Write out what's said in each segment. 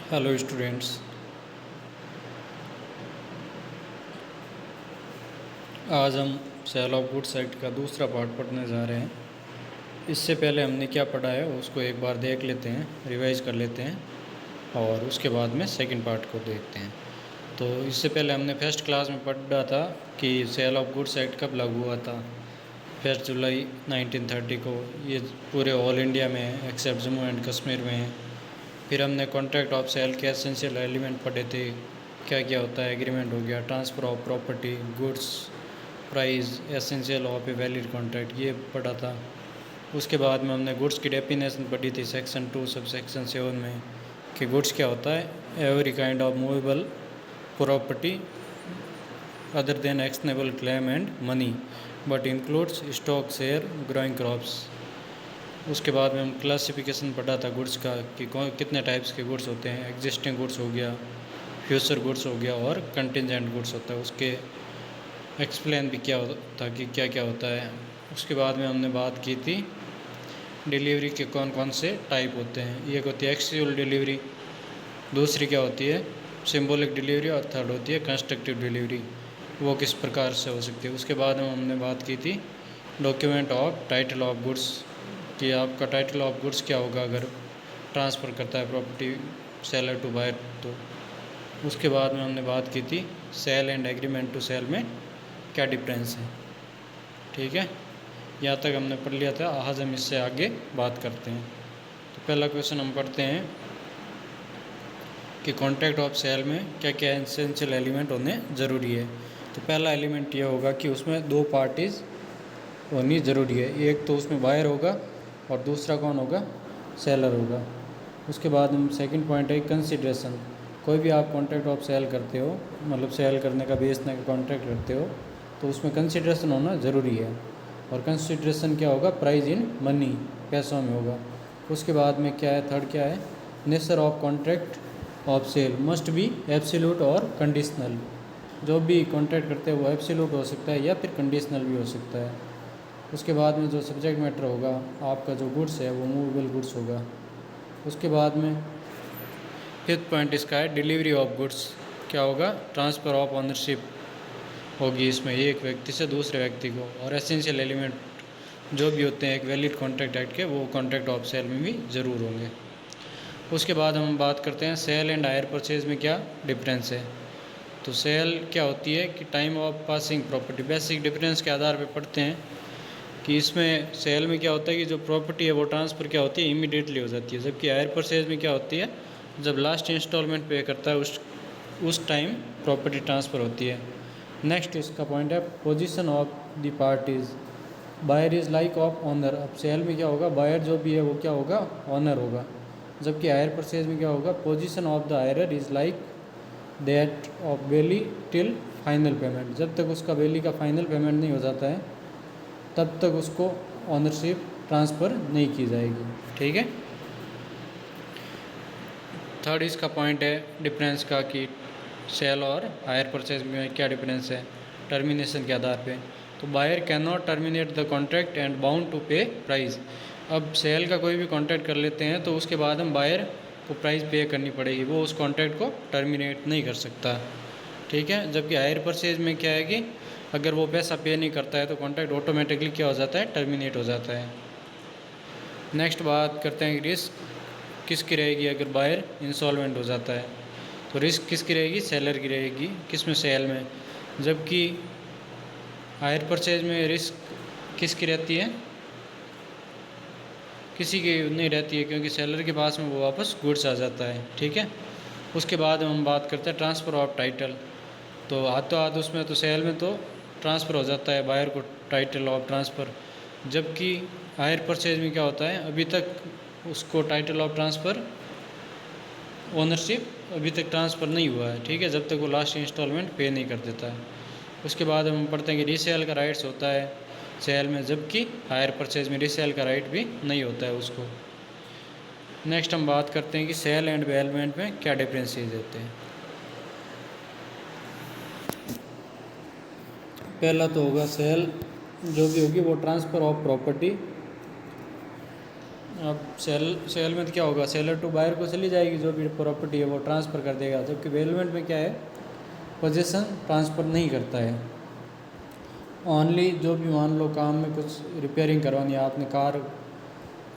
Hello students. आज हम cell of goods act का दूसरा पार्ट पढ़ने जा रहे हैं। इससे पहले हमने क्या पढ़ा है उसको एक बार देख लेते हैं, रिवाइज कर लेते हैं और उसके बाद में सेकंड पार्ट को देखते हैं। तो इससे पहले हमने फर्स्ट क्लास में पढ़ा था कि सेल ऑफ गुड्स एक्ट कब लागू हुआ था। 1 जुलाई 1930 को। ये पूरे ऑल इंडिया में है एक्सेप्ट जम्मू एंड कश्मीर में है। फिर हमने कॉन्ट्रैक्ट ऑफ सेल के एसेंशियल एलिमेंट पढ़े थे, क्या क्या होता है। एग्रीमेंट हो गया, transfer of property, goods, price, essential of a valid contract, ये पढ़ा था। उसके बाद में हमने गुड्स की डेफिनेशन पढ़ी थी सेक्शन 2 सब सेक्शन 7 में, कि गुड्स क्या होता है। Every kind of movable property other than actionable claim and money but includes stock, share, growing crops. उसके बाद में हम क्लासिफिकेशन पढ़ा था गुड्स का कि कितने टाइप्स के गुड्स होते हैं। एग्जिस्टिंग गुड्स हो गया, फ्यूचर गुड्स हो गया और कंटिजेंट गुड्स होता है। उसके एक्सप्लेन भी क्या था कि क्या क्या होता है। उसके बाद में हमने बात की थी डिलीवरी के कौन कौन से टाइप होते हैं। एक होती है एक्चुअल डिलीवरी, दूसरी क्या होती है सिंबॉलिक डिलीवरी और थर्ड होती है कंस्ट्रक्टिव डिलीवरी, वो किस प्रकार से हो सकती है। उसके बाद में हमने बात की थी document of title of goods, कि आपका टाइटल ऑफ गुड्स क्या होगा अगर ट्रांसफ़र करता है प्रॉपर्टी सेलर टू बायर। तो उसके बाद में हमने बात की थी sale and agreement to sale में क्या डिफरेंस है। ठीक है, यहाँ तक हमने पढ़ लिया था। आज हम इससे आगे बात करते हैं। तो पहला क्वेश्चन हम पढ़ते हैं कि कॉन्ट्रैक्ट ऑफ सेल में क्या क्या एसेंशियल एलिमेंट होने ज़रूरी है। तो पहला एलिमेंट यह होगा कि उसमें दो पार्टीज़ होनी ज़रूरी है। एक तो उसमें बायर होगा और दूसरा कौन होगा, सेलर होगा। उसके बाद हम सेकंड पॉइंट है कंसिडरेशन। कोई भी आप कॉन्ट्रैक्ट ऑफ सेल करते हो, मतलब सेल करने का बेचने का कॉन्ट्रैक्ट करते हो, तो उसमें कंसिडरेशन होना ज़रूरी है। और कंसिडरेशन क्या होगा, प्राइस इन मनी, पैसों में होगा। उसके बाद में क्या है, थर्ड क्या है, nature of contract of sale must be absolute और कंडीशनल। जो भी कॉन्ट्रैक्ट करते हैं वो एब्सोल्यूट हो सकता है या फिर कंडीशनल भी हो सकता है। उसके बाद में जो सब्जेक्ट मैटर होगा आपका जो गुड्स है वो मूवेबल गुड्स होगा। उसके बाद में फिफ्थ पॉइंट इसका है डिलीवरी ऑफ गुड्स, क्या होगा, ट्रांसफ़र ऑफ ऑनरशिप होगी इसमें एक व्यक्ति से दूसरे व्यक्ति को। और एसेंशियल एलिमेंट जो भी होते हैं एक वैलिड कॉन्ट्रैक्ट एक्ट के, वो कॉन्ट्रैक्ट ऑफ सेल में भी ज़रूर होंगे। उसके बाद हम बात करते हैं सेल एंड हायर परचेज में क्या डिफरेंस है। तो सेल क्या होती है कि time of passing property, basic difference के आधार पर पढ़ते हैं कि इसमें सेल में क्या होता है कि जो प्रॉपर्टी है वो ट्रांसफ़र क्या होती है इमीडिएटली हो जाती है, जबकि हायर परचेज में क्या होती है जब लास्ट इंस्टॉलमेंट पे करता है उस टाइम प्रॉपर्टी ट्रांसफ़र होती है। नेक्स्ट इसका पॉइंट है position of the parties. Buyer is like of honour. अब सेल में क्या होगा, बायर जो भी है वो क्या होगा, ऑनर होगा। जबकि हायर परचेज में क्या होगा, position of the hirer is like that of bailee till final payment. जब तक उसका बेली का फाइनल पेमेंट नहीं हो जाता है तब तक उसको ऑनरशिप ट्रांसफ़र नहीं की जाएगी। ठीक है। थर्ड इसका पॉइंट है डिफरेंस का कि सेल और हायर परचेज में क्या डिफरेंस है टर्मिनेशन के आधार पे। तो buyer can not terminate the contract and bound to pay price. अब सेल का कोई भी कॉन्ट्रैक्ट कर लेते हैं तो उसके बाद हम बायर को प्राइस पे करनी पड़ेगी, वो उस कॉन्ट्रैक्ट को टर्मिनेट नहीं कर सकता। ठीक है। जबकि हायर परचेज में क्या है कि अगर वो पैसा पे नहीं करता है तो कॉन्ट्रैक्ट ऑटोमेटिकली क्या हो जाता है, टर्मिनेट हो जाता है। नेक्स्ट बात करते हैं कि रिस्क किसकी रहेगी अगर बायर इंसॉल्वेंट हो जाता है। तो रिस्क किसकी रहेगी, सेलर की रहेगी। किसमें, सेल में। जबकि हायर परचेज में रिस्क किसकी रहती है, किसी की नहीं रहती है, क्योंकि सेलर के पास में वो वापस गुड्स आ जाता है। ठीक है। उसके बाद हम बात करते हैं ट्रांसफ़र ऑफ टाइटल। तो हाथों हाथ उसमें तो सेल में तो ट्रांसफ़र हो जाता है बायर को टाइटल ऑफ ट्रांसफ़र, जबकि हायर परचेज में क्या होता है अभी तक उसको टाइटल ऑफ ट्रांसफ़र, ओनरशिप अभी तक ट्रांसफ़र नहीं हुआ है। ठीक है, जब तक वो लास्ट इंस्टॉलमेंट पे नहीं कर देता है। उसके बाद हम पढ़ते हैं कि रीसेल का राइट्स होता है सेल में, जबकि हायर परचेज में रीसेल का राइट भी नहीं होता है उसको। नेक्स्ट हम बात करते हैं कि सेल एंड बेलमेंट में क्या डिफरेंसेस होते हैं। पहला तो होगा सेल जो भी होगी वो ट्रांसफ़र ऑफ प्रॉपर्टी अब सेल में तो क्या होगा, सेलर टू बायर को चली जाएगी, जो भी प्रॉपर्टी है वो ट्रांसफ़र कर देगा, जबकि बेलमेंट में क्या है, पोजीशन ट्रांसफ़र नहीं करता है। ओनली जो भी मान लो काम में कुछ रिपेयरिंग करवानी है, आपने कार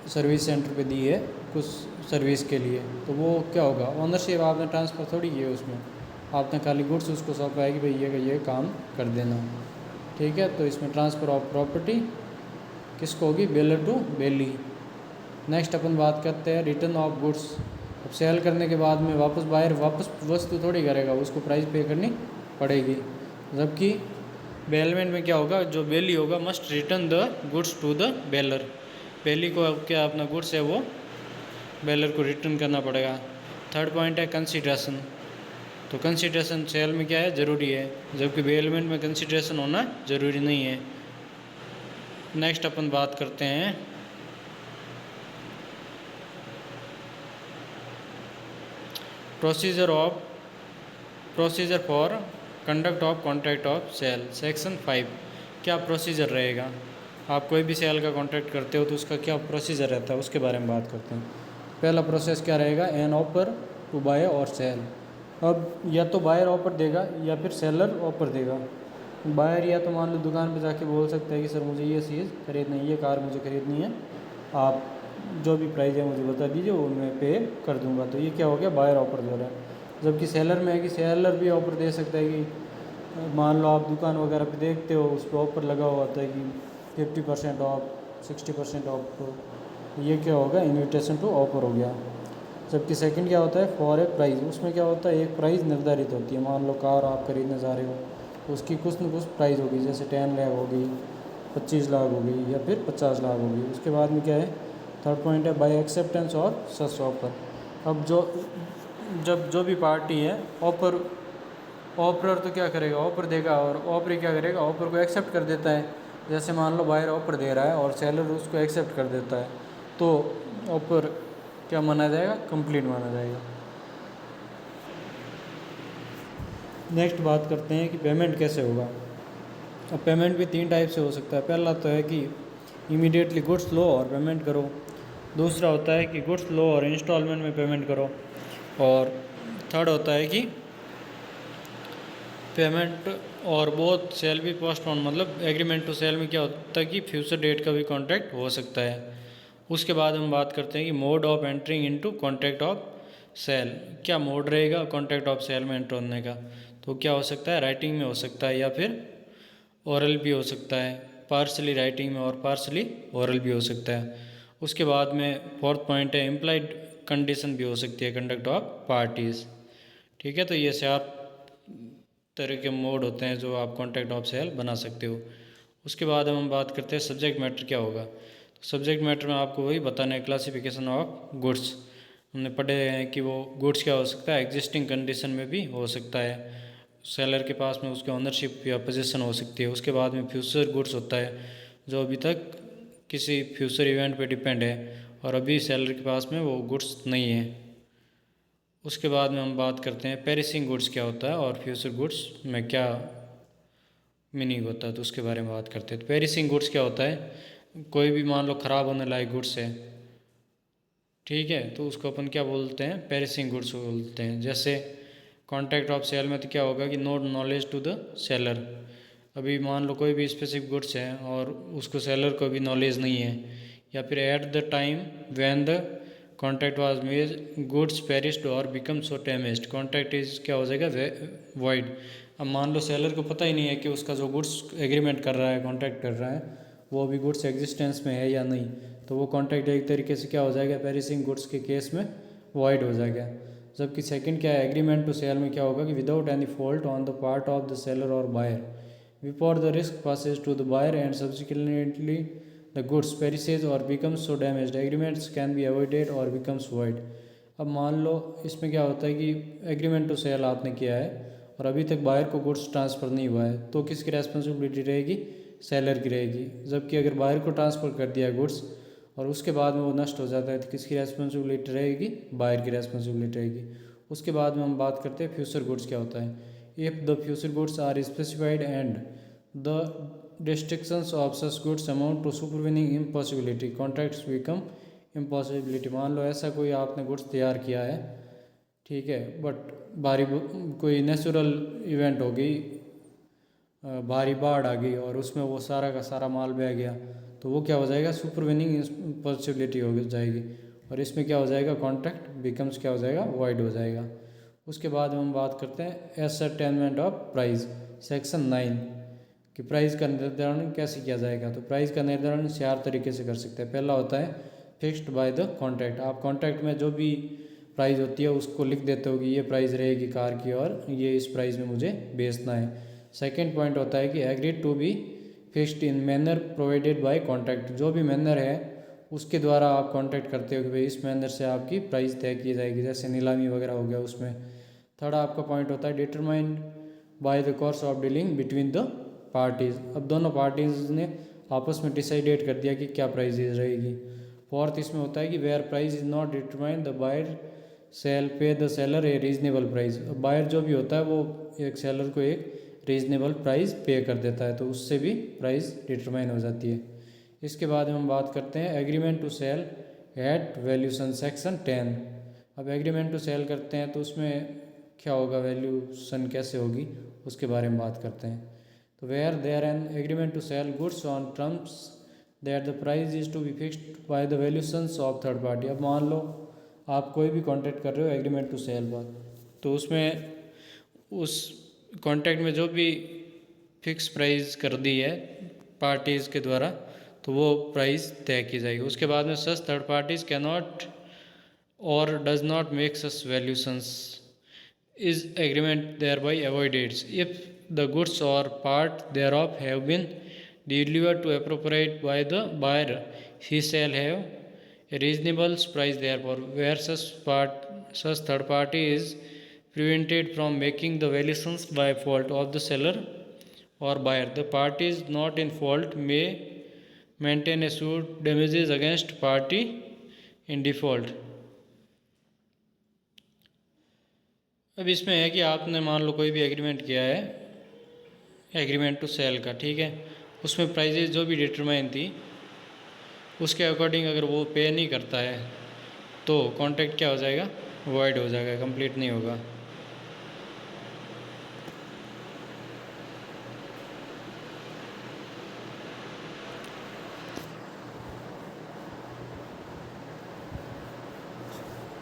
सर्विस सेंटर पे दी है कुछ सर्विस के लिए, तो वो क्या होगा, ओनरशिप आपने ट्रांसफ़र थोड़ी की है उसमें, आपने खाली गुड्स उसको सौंपा है कि भाई ये काम कर देना। ठीक है, तो इसमें ट्रांसफ़र ऑफ प्रॉपर्टी किसको होगी, बेलर टू बेली। नेक्स्ट अपन बात करते हैं रिटर्न ऑफ गुड्स। अब सेल करने के बाद में वापस बायर वापस वस्तु थोड़ी करेगा, उसको प्राइस पे करनी पड़ेगी। जबकि बेलमेंट में क्या होगा, जो बेली होगा must return the goods to the bailor, bailee को क्या अपना गुड्स है वो बेलर को रिटर्न करना पड़ेगा। थर्ड पॉइंट है कंसिडरेशन। तो कंसिडरेशन सेल में क्या है, ज़रूरी है, जबकि बेलमेंट में कंसिडरेशन होना ज़रूरी नहीं है। नेक्स्ट अपन बात करते हैं procedure for conduct of contract of sale. Section 5 क्या प्रोसीजर रहेगा, आप कोई भी सेल का कॉन्ट्रैक्ट करते हो तो उसका क्या प्रोसीजर रहता है, उसके बारे में बात करते हैं। पहला प्रोसेस क्या रहेगा, एन ऑफर टू बाय और सेल। अब या तो बायर ऑफर देगा या फिर सेलर ऑफर देगा। बायर या तो मान लो दुकान पे जाके बोल सकते हैं कि सर मुझे ये चीज़ खरीदनी है, ये कार मुझे खरीदनी है, आप जो भी प्राइस है मुझे बता दीजिए, वो मैं पे कर दूंगा। तो ये क्या हो गया, बायर ऑफर दे रहा है। जबकि सेलर में है कि सेलर भी ऑफर दे सकता है कि मान लो आप दुकान वगैरह पे देखते हो, उस पर ऑफर लगा हुआ होता है कि 50% ऑफ, 60% ऑफ, तो ये क्या होगा, इन्विटेशन टू ऑफर हो गया। जबकि सेकंड क्या होता है, फॉर ए प्राइस। उसमें क्या होता है, एक प्राइस निर्धारित होती है। मान लो कार आप खरीदने जा रहे हो, तो उसकी कुछ न कुछ प्राइस होगी, जैसे 10 लाख होगी, 25 लाख होगी या फिर 50 लाख होगी। उसके बाद में क्या है, थर्ड पॉइंट है बाय एक्सेप्टेंस और सच ऑफर। अब जब जो भी पार्टी है ऑफर तो क्या करेगा, ऑफर देगा, और ऑफर क्या करेगा, ऑफर को एक्सेप्ट कर देता है। जैसे मान लो बायर ऑफर दे रहा है और सेलर उसको एक्सेप्ट कर देता है, तो ऑफर क्या माना जाएगा, कंप्लीट माना जाएगा। नेक्स्ट बात करते हैं कि पेमेंट कैसे होगा। अब पेमेंट भी 3 टाइप से हो सकता है। पहला तो है कि इमीडिएटली गुड्स लो और पेमेंट करो। दूसरा होता है कि गुड्स लो और इंस्टॉलमेंट में पेमेंट करो। और थर्ड होता है कि पेमेंट और बोथ सेल भी पोस्टपोन, मतलब एग्रीमेंट टू सेल में क्या होता है कि फ्यूचर डेट का भी कॉन्ट्रैक्ट हो सकता है। उसके बाद हम बात करते हैं कि mode of entering into contract of sale. क्या मोड रहेगा कॉन्ट्रैक्ट ऑफ सेल में एंटर होने का, तो क्या हो सकता है, राइटिंग में हो सकता है या फिर ओरल भी हो सकता है, पार्शली राइटिंग में और पार्शली ओरल भी हो सकता है। उसके बाद में फोर्थ पॉइंट है इम्प्लाइड कंडीशन भी हो सकती है कंडक्ट ऑफ पार्टीज़। ठीक है, तो ये 4 तरह के मोड होते हैं जो आप कॉन्ट्रैक्ट ऑफ सेल बना सकते हो। उसके बाद हम बात करते हैं सब्जेक्ट मैटर क्या होगा। तो सब्जेक्ट मैटर में आपको वही बताना है, क्लासिफिकेशन ऑफ गुड्स। हमने पढ़े हैं कि वो गुड्स क्या हो सकता है, एग्जिस्टिंग कंडीशन में भी हो सकता है, सेलर के पास में उसके ओनरशिप या पोजीशन हो सकती है। उसके बाद में फ्यूचर गुड्स होता है, जो अभी तक किसी फ्यूचर इवेंट पे डिपेंड है और अभी सेलर के पास में वो गुड्स नहीं है। उसके बाद में हम बात करते हैं पेरिसिंग गुड्स क्या होता है और फ्यूचर गुड्स में क्या मीनिंग होता है, तो उसके बारे में बात करते हैं। तो पेरिसिंग गुड्स क्या होता है, कोई भी मान लो ख़राब होने लायक गुड्स है, ठीक है, तो उसको अपन क्या बोलते हैं, पेरिसिंग गुड्स बोलते हैं। जैसे कॉन्ट्रैक्ट ऑफ सेल में तो क्या होगा कि no knowledge to the seller. अभी मान लो कोई भी स्पेसिफिक गुड्स है और उसको सेलर को भी नॉलेज नहीं है, या फिर at the time when the contract was made goods perished और become so damaged, contract is क्या हो जाएगा, वॉइड। अब मान लो सेलर को पता ही नहीं है कि उसका जो गुड्स एग्रीमेंट कर रहा है, कॉन्ट्रैक्ट कर रहा है, वो अभी गुड्स एग्जिस्टेंस में है या नहीं, तो वो कॉन्ट्रैक्ट एक तरीके से क्या हो जाएगा, पेरिसिंग गुड्स के केस में वॉइड हो जाएगा। जबकि सेकंड क्या है, एग्रीमेंट टू सेल में क्या होगा कि without any fault on the part of the seller और buyer before the risk passes to the buyer and subsequently the goods perishes or becomes so damaged, agreements can be avoided or becomes void। अब मान लो इसमें क्या होता है कि agreement to cell आपने किया है और अभी तक बायर को गुड्स ट्रांसफ़र नहीं हुआ है, तो किसकी रेस्पॉन्सिबिलिटी रहेगी, सेलर की रहेगी। जबकि अगर बायर को ट्रांसफ़र कर दिया गुड्स और उसके बाद में वो नष्ट हो जाता है, तो किसकी रेस्पॉन्सिबिलिटी रहेगी, बायर की रेस्पॉन्सिबिलिटी रहेगी। उसके बाद में हम बात करते हैं फ्यूचर गुड्स क्या होता है। If the future goods are specified and the restrictions of such goods amount to supervening impossibility, contracts become impossibility, मान लो ऐसा कोई आपने गुड्स तैयार किया है, ठीक है, बट कोई नेचुरल इवेंट हो गई, भारी बाढ़ आ गई और उसमें वो सारा का सारा माल बह गया, तो वो क्या हो जाएगा, सुपरवीनिंग इम्पॉसिबिलिटी हो जाएगी और इसमें क्या हो जाएगा, कॉन्ट्रैक्ट बिकम्स क्या हो जाएगा, वॉइड हो जाएगा। उसके बाद हम बात करते हैं एसरटेनमेंट ऑफ प्राइस, सेक्शन 9 कि प्राइस का निर्धारण कैसे किया जाएगा। तो प्राइस का निर्धारण 4 तरीके से कर सकते हैं। पहला होता है फिक्स्ड बाय द कॉन्ट्रैक्ट, आप कॉन्ट्रैक्ट में जो भी प्राइस होती है उसको लिख देते हो कि ये प्राइस रहेगी कार की और ये इस प्राइस में मुझे बेचना है। सेकेंड पॉइंट होता है कि agreed to be fixed in manner provided by contract, जो भी मैनर है उसके द्वारा आप कॉन्ट्रैक्ट करते हो कि भाई इस मैनर से आपकी प्राइस तय की जाएगी, जैसे नीलामी वगैरह हो गया उसमें। थर्ड आपका पॉइंट होता है determined by the course of dealing between the parties, अब दोनों पार्टीज ने आपस में डिसाइडेट कर दिया कि क्या प्राइस रहेगी। फोर्थ इसमें होता है कि where price is not determined the buyer shall pay the seller a reasonable price, buyer जो भी होता है वो एक सेलर को एक रीजनेबल प्राइस पे कर देता है, तो उससे भी प्राइस डिटरमाइन हो जाती है। इसके बाद हम बात करते हैं agreement to sell at valuation, section 10। अब एग्रीमेंट टू सेल करते हैं तो उसमें क्या होगा, वैल्यूशन कैसे होगी उसके बारे में बात करते हैं। तो where there an agreement to sell goods on terms that the price is to be fixed by the valuations of third party, अब मान लो आप कोई भी कॉन्ट्रैक्ट कर रहे हो एग्रीमेंट टू सेल पर, तो उसमें उस कॉन्ट्रैक्ट में जो भी फिक्स प्राइस कर दी है पार्टीज़ के द्वारा, तो वो प्राइस तय की जाएगी। उसके बाद में सच थर्ड पार्टीज कैन नॉट और does not make such valuations is agreement thereby avoided if the goods or part thereof have been delivered to appropriate by the buyer, he shall have a reasonable price therefore, where such third party is prevented from making the valuations by fault of the seller or buyer, the parties not in fault may maintain a suit damages against party in default। अब इसमें है कि आपने मान लो कोई भी agreement किया है एग्रीमेंट टू सेल का, ठीक है, उसमें प्राइजेज जो भी डिटरमाइन थी उसके अकॉर्डिंग अगर वो पे नहीं करता है तो कॉन्ट्रैक्ट क्या हो जाएगा, वॉइड हो जाएगा, कंप्लीट नहीं होगा।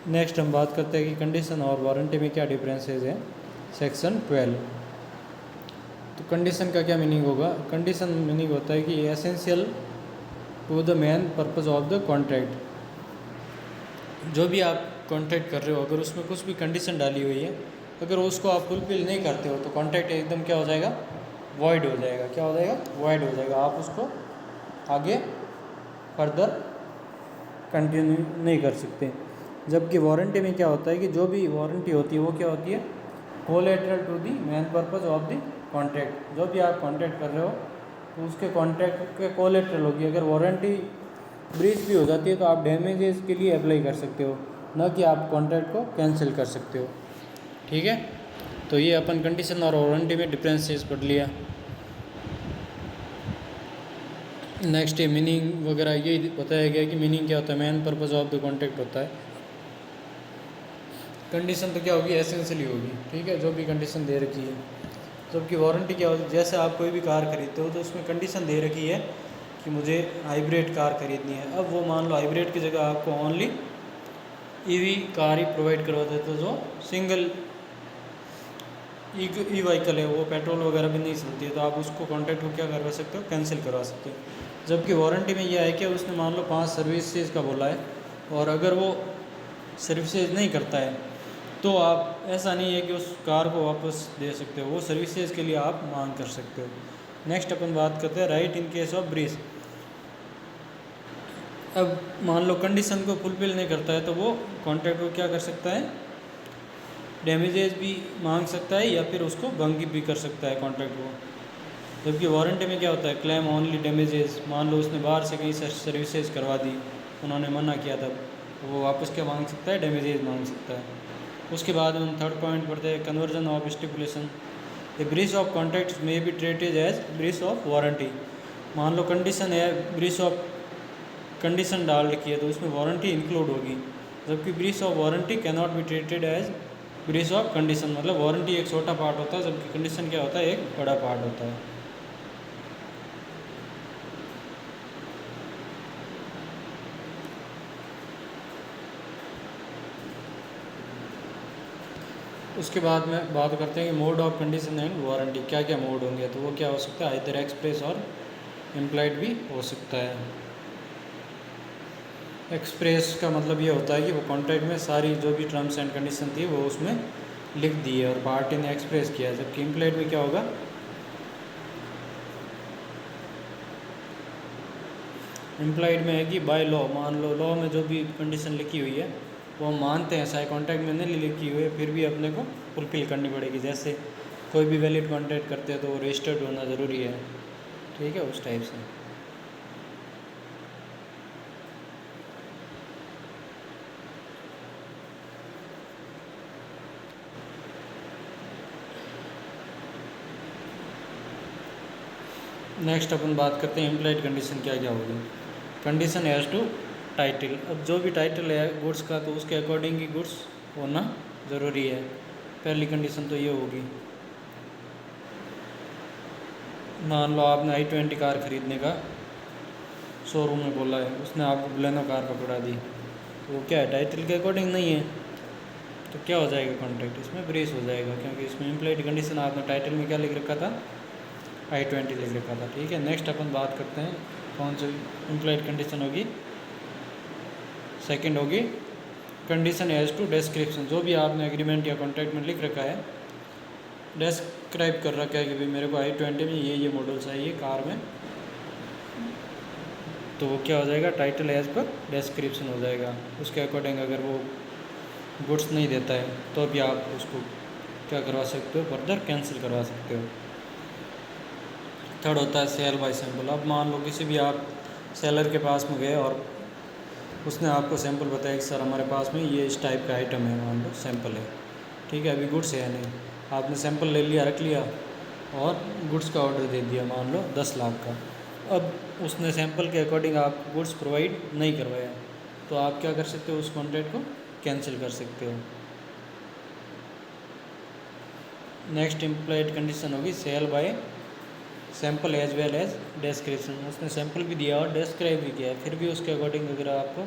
नेक्स्ट हम बात करते हैं कि कंडीशन और वारंटी में क्या डिफरेंसेस है, सेक्शन 12। तो कंडीशन का क्या मीनिंग होगा, कंडीशन मीनिंग होता है कि essential to the main purpose of the contract, जो भी आप कॉन्ट्रैक्ट कर रहे हो अगर उसमें कुछ भी कंडीशन डाली हुई है, अगर उसको आप फुलफिल नहीं करते हो तो कॉन्ट्रैक्ट एकदम क्या हो जाएगा, वॉइड हो जाएगा। क्या हो जाएगा, वॉइड हो जाएगा, आप उसको आगे फर्दर कंटिन्यू नहीं कर सकते। जबकि वारंटी में क्या होता है कि जो भी वारंटी होती है वो क्या होती है, collateral to the main purpose of the contract, जो भी आप कॉन्ट्रैक्ट कर रहे हो तो उसके कॉन्ट्रैक्ट के कोलेटरल होगी। अगर वारंटी ब्रीच भी हो जाती है तो आप डैमेजेस के लिए अप्लाई कर सकते हो, न कि आप कॉन्ट्रैक्ट को कैंसिल कर सकते हो, ठीक है। तो ये अपन कंडीशन और वारंटी में डिफरेंसेस पढ़ लिया। नेक्स्ट ये मीनिंग वगैरह ये बताया गया कि मीनिंग क्या होता है, main purpose of the contract होता है। कंडीशन तो क्या होगी, एसेंशियली होगी, ठीक है, जो भी कंडीशन दे रखी है। जबकि वारंटी क्या होगी, जैसे आप कोई भी कार खरीदते हो तो उसमें कंडीशन दे रखी है कि मुझे हाइब्रिड कार खरीदनी है। अब वो मान लो हाइब्रिड की जगह आपको ओनली ईवी कार ही प्रोवाइड करवा देते हो, जो सिंगल ई व्हीकल है, वो पेट्रोल वगैरह भी नहीं चलती है, तो आप उसको कॉन्ट्रैक्ट को क्या करवा सकते हो, कैंसिल करवा सकते हो। जबकि वारंटी में यह है कि उसने मान लो 5 सर्विसेज का बोला है और अगर वो सर्विसेज नहीं करता है तो आप, ऐसा नहीं है कि उस कार को वापस दे सकते हो, वो सर्विसेज के लिए आप मांग कर सकते हो। नेक्स्ट अपन बात करते हैं right in case of breach. अब मान लो कंडीशन को फुलफिल नहीं करता है तो वो कॉन्ट्रैक्ट को क्या कर सकता है, डैमेजेस भी मांग सकता है या फिर उसको भंग भी कर सकता है कॉन्ट्रैक्ट को। जबकि वारंटी में क्या होता है, क्लेम ओनली डैमेजेस, मान लो उसने बाहर से कहीं सर्विसेज करवा दी, उन्होंने मना किया था, तो वो वापस क्या मांग सकता है, डैमेजेस मांग सकता है। उसके बाद हम थर्ड पॉइंट पढ़ते हैं conversion of stipulation. The breach of contract में be treated as breach of warranty. मान लो कंडीशन है ब्रीच ऑफ कंडीशन डाल रखी है तो उसमें वारंटी इंक्लूड होगी, जबकि breach of warranty can not be treated as breach of condition. मतलब वारंटी एक छोटा पार्ट होता है, जबकि कंडीशन क्या होता है, एक बड़ा पार्ट होता है। उसके बाद में बात करते हैं कि mode of condition and warranty, क्या क्या मोड होंगे। तो वो क्या हो सकता है, इधर एक्सप्रेस और इम्प्लाइड भी हो सकता है। एक्सप्रेस का मतलब ये होता है कि वो कॉन्ट्रैक्ट में सारी जो भी टर्म्स एंड कंडीशन थी वो उसमें लिख दी है और पार्टी ने एक्सप्रेस किया है। जबकि इम्प्लाइड में क्या होगा, इम्प्लाइड में है कि बाय लॉ, मान लो लॉ में जो भी कंडीशन लिखी हुई है वो हम मानते हैं, चाहे कॉन्ट्रैक्ट में नहीं लिखी हुई है फिर भी अपने को फुलफिल करनी पड़ेगी। जैसे कोई भी वैलिड कॉन्ट्रैक्ट करते हैं तो वो रजिस्टर्ड होना ज़रूरी है, ठीक है, उस टाइप से। नेक्स्ट अपन बात करते हैं इम्प्लाइड कंडीशन क्या क्या होगी। कंडीशन एज टू टाइटल, अब जो भी टाइटल है गुड्स का तो उसके अकॉर्डिंग ही गुड्स होना ज़रूरी है। पहली कंडीशन तो ये होगी, मान लो आपने i20 कार ख़रीदने का शोरूम में बोला है, उसने आपको बलेनो कार पकड़ा दी, तो वो क्या है, टाइटल के अकॉर्डिंग नहीं है, तो क्या हो जाएगा, कॉन्ट्रैक्ट इसमें ब्रेस हो जाएगा, क्योंकि इसमें इम्प्लाइड कंडीशन आपने टाइटल में क्या लिख रखा था, i20 लिख रखा था। ठीक है, नेक्स्ट अपन बात करते हैं कौन सी इम्प्लाइड कंडीशन होगी। सेकंड होगी कंडीशन एज टू डिस्क्रिप्शन, जो भी आपने एग्रीमेंट या कॉन्ट्रैक्ट में लिख रखा है, डिस्क्राइब कर रखा है कि भाई मेरे को i20 में ये मॉडल चाहिए कार में, तो वो क्या हो जाएगा, टाइटल एज पर डिस्क्रिप्शन हो जाएगा। उसके अकॉर्डिंग अगर वो गुड्स नहीं देता है तो भी आप उसको क्या करवा सकते हो, फर्दर कैंसिल करवा सकते हो। थर्ड होता है सेल बाय सैंपल। अब मान लो किसी भी आप सेलर के पास में गए और उसने आपको सैंपल बताया कि सर हमारे पास में ये इस टाइप का आइटम है, मान लो सैंपल है, ठीक है, अभी गुड्स है नहीं, आपने सैंपल ले लिया, रख लिया और गुड्स का ऑर्डर दे दिया मान लो 10 लाख का। अब उसने सैंपल के अकॉर्डिंग आपको गुड्स प्रोवाइड नहीं करवाया, तो आप क्या कर सकते हो, उस कॉन्ट्रैक्ट को कैंसिल कर सकते हो। नेक्स्ट इम्प्लाइड कंडीशन होगी sale by sample as well as description, उसने सैंपल भी दिया और डिस्क्राइब भी किया है, फिर भी उसके अकॉर्डिंग अगर आपको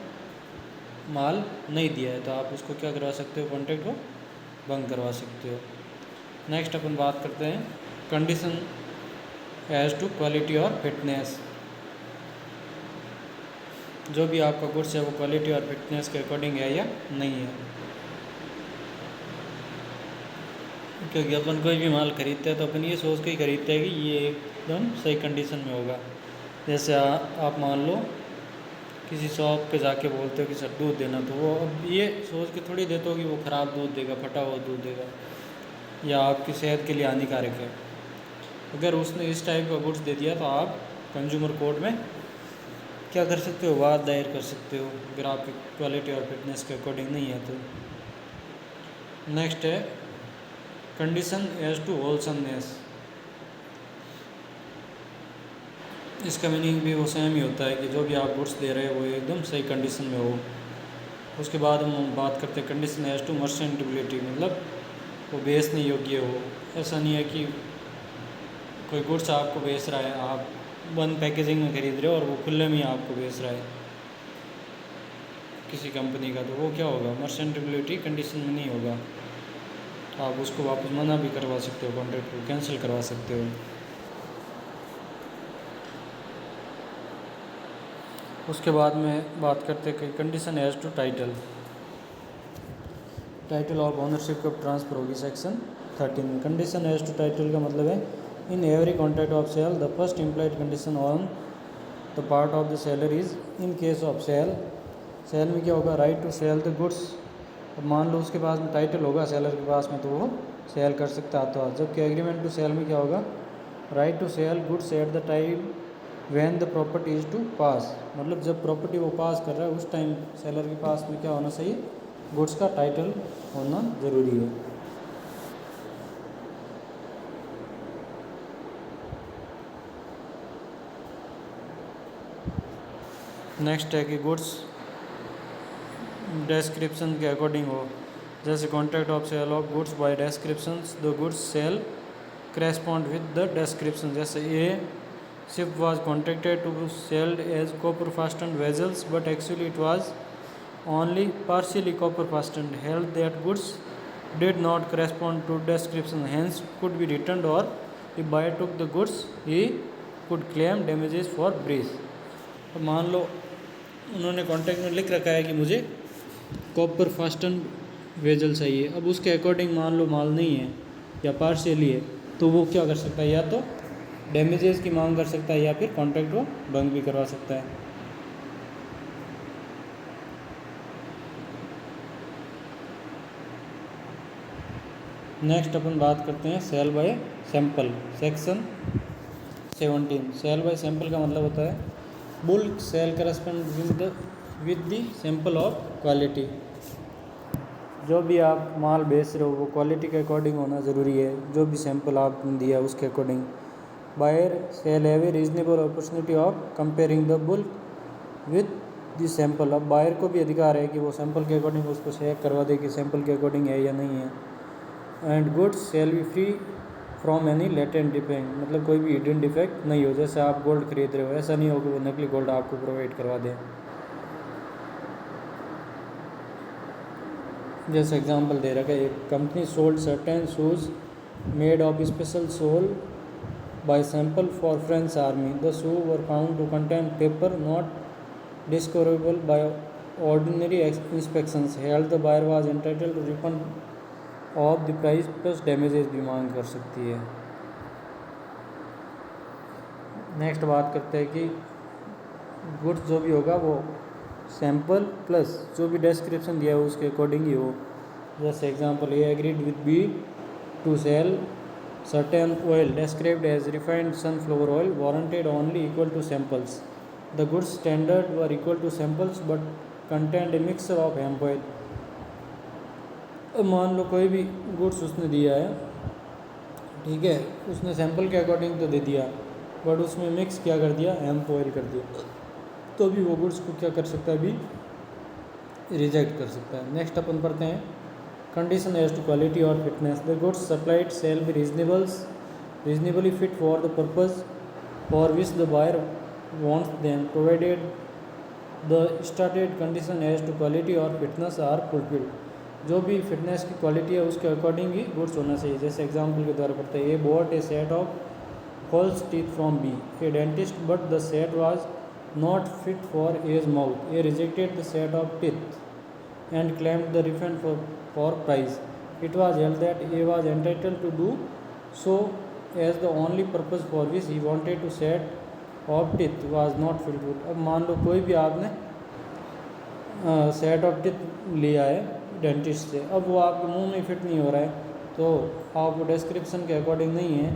माल नहीं दिया है तो आप उसको क्या करवा सकते हो, कॉन्ट्रैक्ट को भंग करवा सकते हो। नेक्स्ट अपन बात करते हैं कंडीशन एज टू क्वालिटी और फिटनेस, जो भी आपका गुड्स है वो क्वालिटी और फिटनेस के अकॉर्डिंग है या नहीं है, क्योंकि अपन कोई भी माल खरीदते हैं तो अपन ये सोच के ही खरीदते हैं कि ये एकदम सही कंडीशन में होगा। जैसे आप मान लो किसी शॉप पे जाके बोलते हो कि सर दूध देना, तो वो अब ये सोच के थोड़ी देते हो कि वो ख़राब दूध देगा, फटा हुआ दूध देगा या आपकी सेहत के लिए हानिकारक है। अगर उसने इस टाइप का गुड्स दे दिया तो आप कंज्यूमर कोर्ट में क्या कर सकते हो, वाद दायर कर सकते हो, अगर आपकी क्वालिटी और फिटनेस के अकॉर्डिंग नहीं है तो। नेक्स्ट है कंडीशन एज टू होलसमनेस, इसका मीनिंग भी वो सेम ही होता है कि जो भी आप गुड्स दे रहे हो वो एकदम सही कंडीशन में हो। उसके बाद हम बात करते हैं कंडीशन एज टू मर्चेंटेबिलिटी, मतलब वो बेचने योग्य हो। ऐसा नहीं है कि कोई गुड्स आपको बेच रहा है, आप बंद पैकेजिंग में खरीद रहे हो और वो खुले में ही आपको बेच रहा है किसी कंपनी का, तो वो क्या होगा, मर्चेंटेबिलिटी कंडीशन में नहीं होगा, आप उसको वापस मना भी करवा सकते हो, कॉन्ट्रैक्ट को कैंसिल करवा सकते हो। उसके बाद में बात करते हैं कि condition as to title, title of ownership कब ट्रांसफ़र होगी, सेक्शन 13 में। कंडीशन एज टू टाइटल का मतलब है in every contract of sale the first implied condition on the part of the seller is in case of sale, sale में क्या होगा, right to sell the goods. अब मान लो उसके पास में टाइटल होगा सेलर के पास में तो वो सेल कर सकता है, तो जबकि एग्रीमेंट टू सेल में क्या होगा, right to sell goods at the time when the property is to pass, मतलब जब प्रॉपर्टी वो पास कर रहा है उस टाइम सेलर के पास में क्या होना चाहिए, गुड्स का टाइटल होना ज़रूरी है। नेक्स्ट है कि गुड्स डिस्क्रिप्शन के अकॉर्डिंग हो, जैसे contract of sale of goods by descriptions, the goods shall correspond with the description. जैसे a ship was contracted to sold as copper fastened vessels but actually it was only partially copper fastened, held that goods did not correspond to description, hence could be returned, or if buyer took the goods he could claim damages for breach। अब मान लो उन्होंने contract में लिख रखा है कि मुझे copper fasten vessel चाहिए, अब उसके अकॉर्डिंग मान लो माल नहीं है या पार्शियली है, तो वो क्या कर सकता है, या तो डैमेजेस की मांग कर सकता है या फिर कॉन्ट्रैक्ट को भंग भी करवा सकता है। नेक्स्ट अपन बात करते हैं sale by sample, section 17। Sale by sample का मतलब होता है bulk shall correspond with the sample of quality. जो भी आप माल बेच रहे हो वो क्वालिटी के अकॉर्डिंग होना ज़रूरी है, जो भी सैंपल आपने दिया उसके according. Buyer shall have a reasonable opportunity of comparing the bulk with the sample. अब बायर को भी अधिकार है कि वो सैंपल के अकॉर्डिंग उसको चेक करवा दे कि सैंपल के अकॉर्डिंग है या नहीं है। And goods shall be free from any latent defect, मतलब कोई भी हिडन डिफेक्ट नहीं हो। जैसे आप गोल्ड खरीद रहे हो, ऐसा नहीं हो कि वो नकली गोल्ड आपको प्रोवाइड करवा दें। जैसे एग्जांपल दे रखा है, एक company sold certain shoes made of special sole by sample for French army. The shoe were found to contain paper not discoverable by ordinary inspections, held the buyer was entitled to refund of the price plus damages भी मांग कर सकती है। Next बात करते हैं कि goods जो भी होगा वो सैंपल प्लस जो भी डिस्क्रिप्शन दिया है उसके अकॉर्डिंग ही हो। जैसे example, A agreed with B to sell certain oil described as refined sunflower oil warranted only equal to samples. The goods standard were equal to samples but content a mixture of hemp oil. अब मान लो कोई भी goods उसने दिया है, ठीक है, उसने सैंपल के अकॉर्डिंग तो दे दिया बट उसमें मिक्स क्या कर दिया, हेम्प ऑयल कर दिया, तो भी वो गुड्स को क्या कर सकता है, अभी रिजेक्ट कर सकता है। नेक्स्ट अपन पढ़ते हैं कंडीशन एज टू क्वालिटी और fitness. The goods supplied shall be reasonably fit for the purpose for which the buyer wants them, provided the started condition as to quality और फिटनेस आर फुलफिल्ड। जो भी fitness की quality है उसके according ही goods होना चाहिए। जैसे example के द्वारा पढ़ते हैं, A bought a set of false teeth from B a dentist but the set was not fit for as mouth. A rejected the set of teeth and claimed the refund for price. It was held that A was entitled to do so as the only purpose for which he wanted to set of teeth was not fitful. अब मान लो कोई भी आपने set of teeth लिया है dentist से, अब वो आपके मुंह में फिट नहीं हो रहा है, तो आप डिस्क्रिप्शन के अकॉर्डिंग नहीं है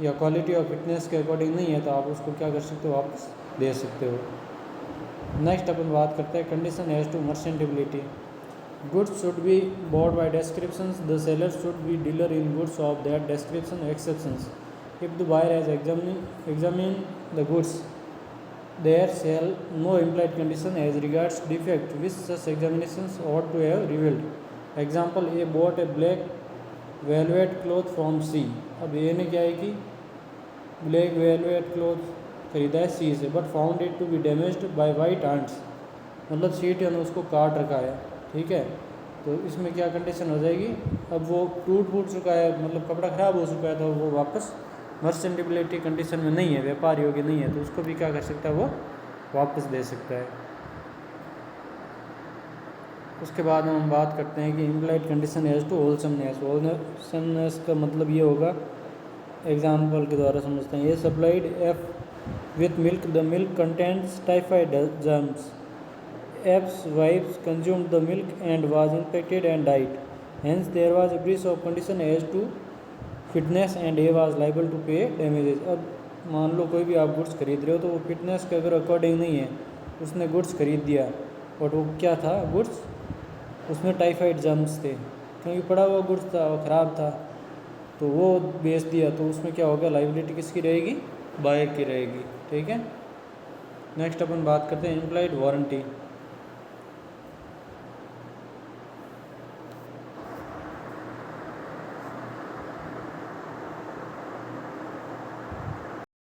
या क्वालिटी और फिटनेस के अकॉर्डिंग नहीं है, तो आप उसको क्या कर सकते हो, वापस दे सकते हो। नेक्स्ट अपन बात करते हैं condition as to merchantability. Goods should be bought by descriptions, the seller should be dealer in goods of that description exceptions. If the buyer has examine the goods there shall no implied condition as regards defect which such examinations ought to have revealed. Example, A bought a black velvet cloth from C। अब ए ने क्या है कि black velvet cloth खरीदा है सी से, but found it to be damaged by white ants, मतलब चींटियों ने उसको काट रखा है, ठीक है, तो इसमें क्या कंडीशन हो जाएगी, अब वो टूट फूट चुका है, मतलब कपड़ा ख़राब हो चुका है, तो वो वापस मर्चेंटेबिलिटी कंडीशन में नहीं है, व्यापार योग्य नहीं है, तो उसको भी क्या कर सकता है, वो वापस दे सकता है। उसके बाद हम बात करते हैं कि implied condition as to wholesomeness. Wholesomeness का मतलब ये होगा, एग्जाम्पल के द्वारा समझते हैं। ये supplied F with milk, the milk contents typhoid germs, F's wife's consumed the milk and was infected and died, hence there was a breach of condition as to fitness and A was liable to pay damages. अब मान लो कोई भी आप goods खरीद रहे हो, तो वो फिटनेस के अगर अकॉर्डिंग नहीं है, उसने गुड्स खरीद दिया और वो क्या था, गुड्स उसमें टाइफाइड जर्म्स थे, क्योंकि पड़ा हुआ गुड्स था, वो ख़राब था, तो वो बेच दिया, तो उसमें क्या होगा, लाइबिलिटी किसकी रहेगी, बायर की रहेगी, ठीक है। नेक्स्ट अपन बात करते हैं एम्प्लॉयड वारंटी।